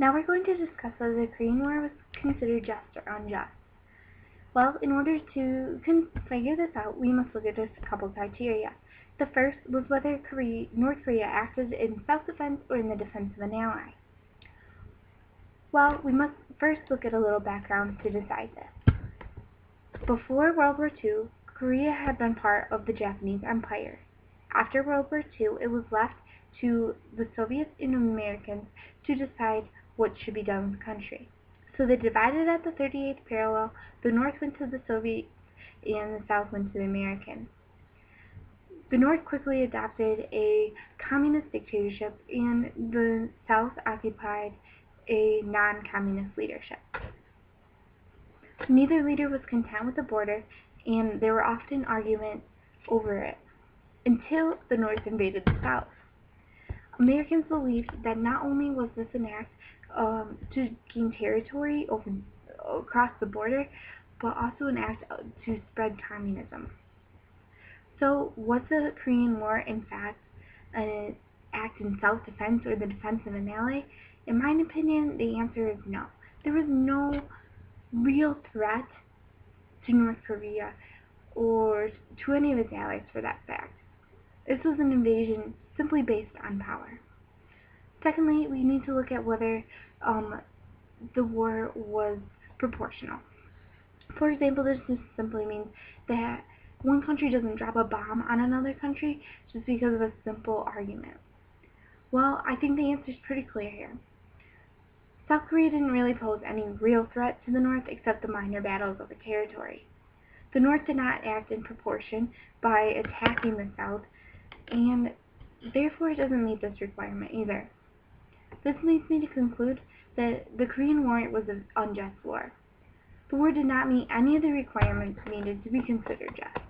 Now we're going to discuss whether the Korean War was considered just or unjust. Well, in order to figure this out, we must look at just a couple criteria. The first was whether North Korea acted in self-defense or in the defense of an ally. Well, we must first look at a little background to decide this. Before World War II, Korea had been part of the Japanese Empire. After World War II, it was left to the Soviets and Americans to decide what should be done with the country. So they divided at the 38th parallel. The North went to the Soviets and the South went to the Americans. The North quickly adopted a communist dictatorship and the South occupied a non-communist leadership. Neither leader was content with the border, and there were often arguments over it, until the North invaded the South. Americans believed that not only was this an act to gain territory across the border, but also an act to spread communism. So was the Korean War in fact an act in self-defense or the defense of an ally? In my opinion, the answer is no. There was no real threat to North Korea or to any of its allies for that fact. This was an invasion simply based on power. Secondly, we need to look at whether the war was proportional. For example, this just simply means that one country doesn't drop a bomb on another country just because of a simple argument. Well, I think the answer is pretty clear here. South Korea didn't really pose any real threat to the North except the minor battles over territory. The North did not act in proportion by attacking the South, and therefore it doesn't meet this requirement either. This leads me to conclude that the Korean War was an unjust war. The war did not meet any of the requirements needed to be considered just.